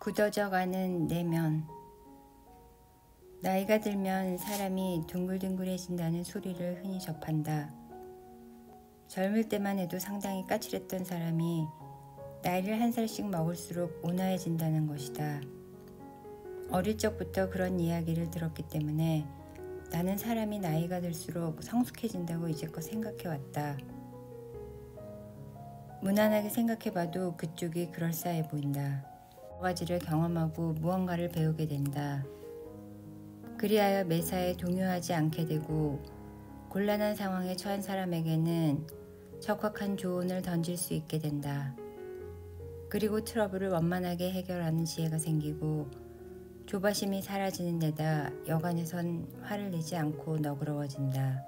굳어져가는 내면. 나이가 들면 사람이 둥글둥글해진다는 소리를 흔히 접한다. 젊을 때만 해도 상당히 까칠했던 사람이 나이를 한 살씩 먹을수록 온화해진다는 것이다. 어릴 적부터 그런 이야기를 들었기 때문에 나는 사람이 나이가 들수록 성숙해진다고 이제껏 생각해왔다. 무난하게 생각해봐도 그쪽이 그럴싸해 보인다. 여러 가지를 경험하고 무언가를 배우게 된다. 그리하여 매사에 동요하지 않게 되고 곤란한 상황에 처한 사람에게는 적확한 조언을 던질 수 있게 된다. 그리고 트러블을 원만하게 해결하는 지혜가 생기고 조바심이 사라지는 데다 여간에선 화를 내지 않고 너그러워진다.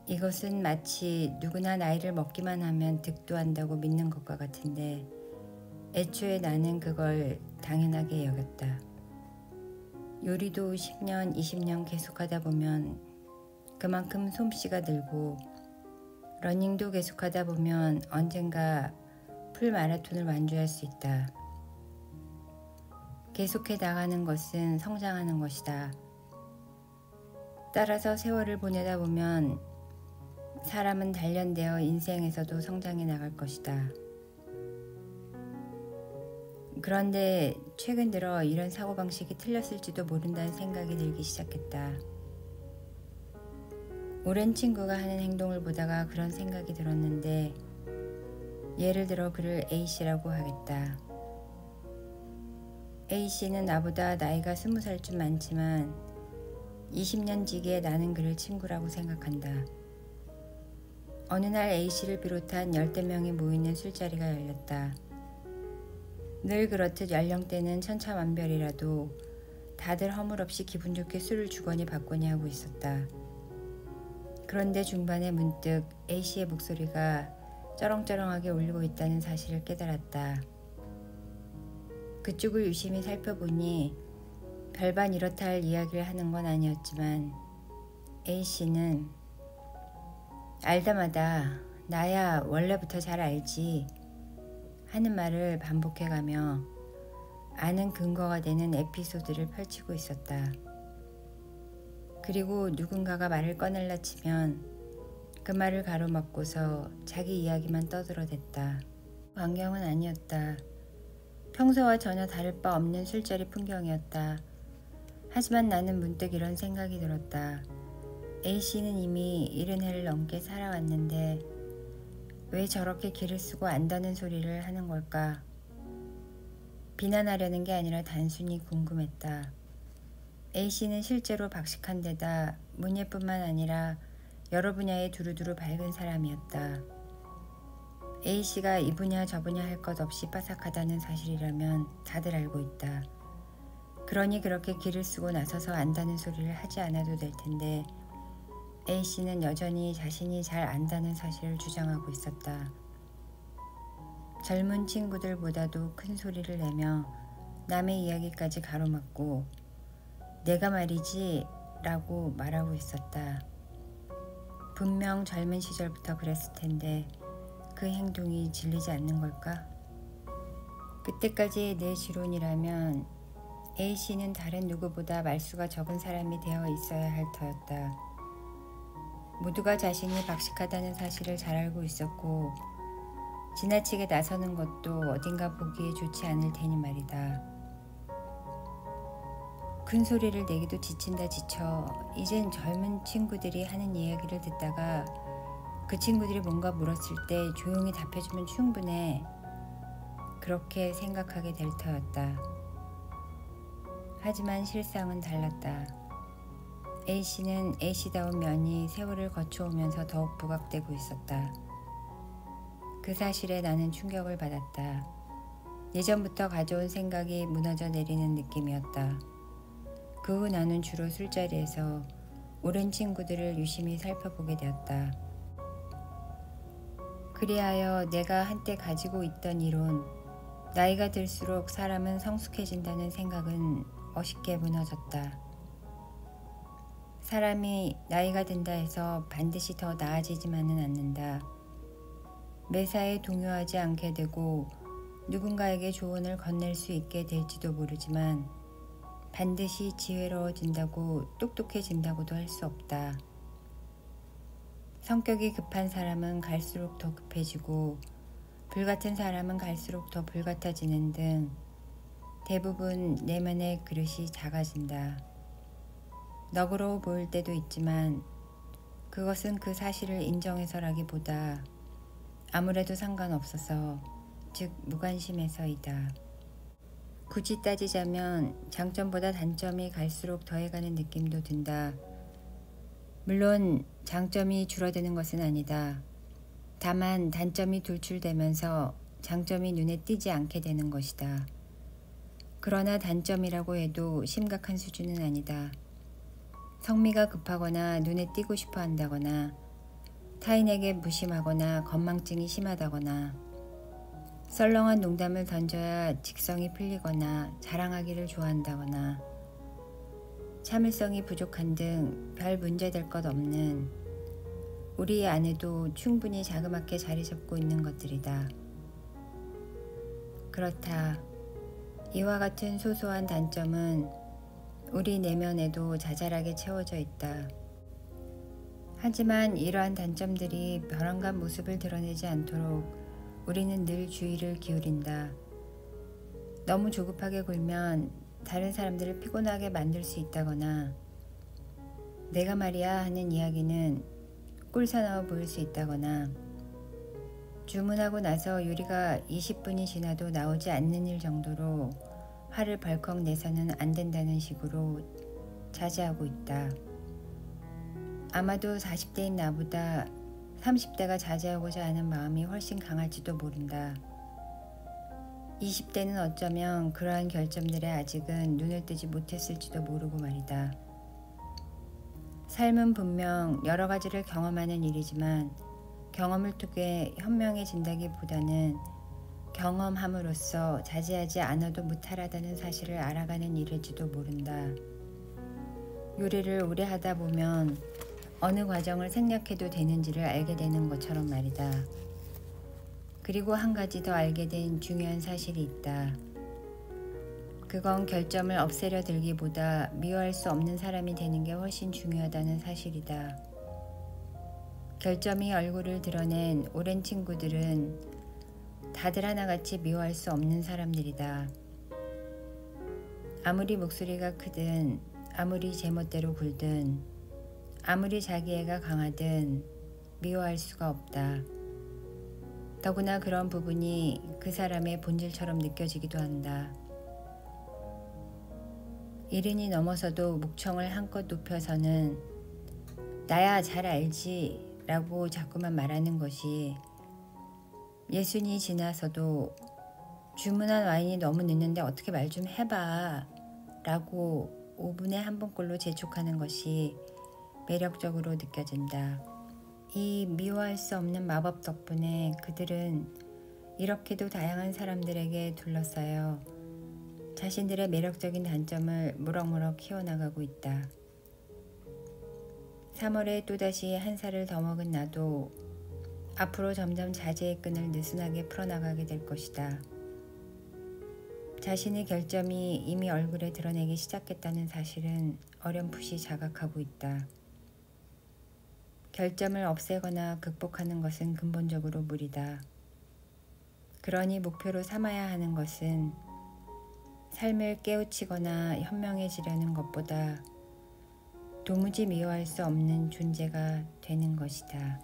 이것은 마치 누구나 나이를 먹기만 하면 득도한다고 믿는 것과 같은데 애초에 나는 그걸 당연하게 여겼다. 요리도 10년, 20년 계속하다 보면 그만큼 솜씨가 늘고 러닝도 계속하다 보면 언젠가 풀 마라톤을 완주할 수 있다. 계속해 나가는 것은 성장하는 것이다. 따라서 세월을 보내다 보면 사람은 단련되어 인생에서도 성장해 나갈 것이다. 그런데 최근 들어 이런 사고방식이 틀렸을지도 모른다는 생각이 들기 시작했다. 오랜 친구가 하는 행동을 보다가 그런 생각이 들었는데 예를 들어 그를 A씨라고 하겠다. A씨는 나보다 나이가 20살쯤 많지만 20년 지기에 나는 그를 친구라고 생각한다. 어느 날 A씨를 비롯한 10대 명이 모이는 술자리가 열렸다. 늘 그렇듯 연령대는 천차만별이라도 다들 허물없이 기분 좋게 술을 주거니 받거니 하고 있었다. 그런데 중반에 문득 A씨의 목소리가 쩌렁쩌렁하게 울리고 있다는 사실을 깨달았다. 그쪽을 유심히 살펴보니 별반 이렇다 할 이야기를 하는 건 아니었지만 A씨는 알다마다 나야 원래부터 잘 알지 하는 말을 반복해가며 아는 근거가 되는 에피소드를 펼치고 있었다. 그리고 누군가가 말을 꺼낼라 치면 그 말을 가로막고서 자기 이야기만 떠들어댔다. 광경은 아니었다. 평소와 전혀 다를 바 없는 술자리 풍경이었다. 하지만 나는 문득 이런 생각이 들었다. A씨는 이미 70해를 넘게 살아왔는데 왜 저렇게 기를 쓰고 안다는 소리를 하는 걸까? 비난하려는 게 아니라 단순히 궁금했다. A씨는 실제로 박식한 데다 문예뿐만 아니라 여러 분야에 두루두루 밝은 사람이었다. A씨가 이 분야 저 분야 할 것 없이 빠삭하다는 사실이라면 다들 알고 있다. 그러니 그렇게 기를 쓰고 나서서 안다는 소리를 하지 않아도 될 텐데 A씨는 여전히 자신이 잘 안다는 사실을 주장하고 있었다. 젊은 친구들보다도 큰 소리를 내며 남의 이야기까지 가로막고 내가 말이지 라고 말하고 있었다. 분명 젊은 시절부터 그랬을 텐데 그 행동이 질리지 않는 걸까? 그때까지의 내 지론이라면 A씨는 다른 누구보다 말수가 적은 사람이 되어 있어야 할 터였다. 모두가 자신이 박식하다는 사실을 잘 알고 있었고 지나치게 나서는 것도 어딘가 보기에 좋지 않을 테니 말이다. 큰 소리를 내기도 지친다 지쳐 이젠 젊은 친구들이 하는 이야기를 듣다가 그 친구들이 뭔가 물었을 때 조용히 답해주면 충분해. 그렇게 생각하게 될 터였다. 하지만 실상은 달랐다. A씨는 A씨다운 면이 세월을 거쳐오면서 더욱 부각되고 있었다. 그 사실에 나는 충격을 받았다. 예전부터 가져온 생각이 무너져 내리는 느낌이었다. 그 후 나는 주로 술자리에서 오랜 친구들을 유심히 살펴보게 되었다. 그리하여 내가 한때 가지고 있던 이론, 나이가 들수록 사람은 성숙해진다는 생각은 멋있게 무너졌다. 사람이 나이가 든다 해서 반드시 더 나아지지만은 않는다. 매사에 동요하지 않게 되고 누군가에게 조언을 건넬 수 있게 될지도 모르지만 반드시 지혜로워진다고 똑똑해진다고도 할 수 없다. 성격이 급한 사람은 갈수록 더 급해지고 불같은 사람은 갈수록 더 불같아지는 등 대부분 내면의 그릇이 작아진다. 너그러워 보일 때도 있지만 그것은 그 사실을 인정해서라기보다 아무래도 상관없어서, 즉 무관심해서이다. 굳이 따지자면 장점보다 단점이 갈수록 더해가는 느낌도 든다. 물론 장점이 줄어드는 것은 아니다. 다만 단점이 돌출되면서 장점이 눈에 띄지 않게 되는 것이다. 그러나 단점이라고 해도 심각한 수준은 아니다. 성미가 급하거나 눈에 띄고 싶어 한다거나 타인에게 무심하거나 건망증이 심하다거나 썰렁한 농담을 던져야 직성이 풀리거나 자랑하기를 좋아한다거나 참을성이 부족한 등 별 문제될 것 없는, 우리 안에도 충분히 자그맣게 자리 잡고 있는 것들이다. 그렇다. 이와 같은 소소한 단점은 우리 내면에도 자잘하게 채워져 있다. 하지만 이러한 단점들이 벼랑간 모습을 드러내지 않도록 우리는 늘 주의를 기울인다. 너무 조급하게 굴면 다른 사람들을 피곤하게 만들 수 있다거나 내가 말이야 하는 이야기는 꿀사나워 보일 수 있다거나 주문하고 나서 요리가 20분이 지나도 나오지 않는 일 정도로 화를 벌컥 내서는 안 된다는 식으로 자제하고 있다. 아마도 40대인 나보다 30대가 자제하고자 하는 마음이 훨씬 강할지도 모른다. 20대는 어쩌면 그러한 결점들에 아직은 눈을 뜨지 못했을지도 모르고 말이다. 삶은 분명 여러 가지를 경험하는 일이지만 경험을 통해 현명해진다기보다는 경험함으로써 자제하지 않아도 무탈하다는 사실을 알아가는 일일지도 모른다. 요리를 오래 하다 보면 어느 과정을 생략해도 되는지를 알게 되는 것처럼 말이다. 그리고 한 가지 더 알게 된 중요한 사실이 있다. 그건 결점을 없애려 들기보다 미워할 수 없는 사람이 되는 게 훨씬 중요하다는 사실이다. 결점이 얼굴을 드러낸 오랜 친구들은 다들 하나같이 미워할 수 없는 사람들이다. 아무리 목소리가 크든 아무리 제멋대로 굴든 아무리 자기애가 강하든 미워할 수가 없다. 더구나 그런 부분이 그 사람의 본질처럼 느껴지기도 한다. 이른이 넘어서도 목청을 한껏 높여서는 나야 잘 알지 라고 자꾸만 말하는 것이, 예순이 지나서도 주문한 와인이 너무 늦는데 어떻게 말 좀 해봐 라고 5분에 한 번꼴로 재촉하는 것이 매력적으로 느껴진다. 이 미워할 수 없는 마법 덕분에 그들은 이렇게도 다양한 사람들에게 둘러싸여 자신들의 매력적인 단점을 무럭무럭 키워나가고 있다. 3월에 또다시 한 살을 더 먹은 나도 앞으로 점점 자제의 끈을 느슨하게 풀어나가게 될 것이다. 자신의 결점이 이미 얼굴에 드러내기 시작했다는 사실은 어렴풋이 자각하고 있다. 결점을 없애거나 극복하는 것은 근본적으로 무리다. 그러니 목표로 삼아야 하는 것은 삶을 깨우치거나 현명해지려는 것보다 도무지 미워할 수 없는 존재가 되는 것이다.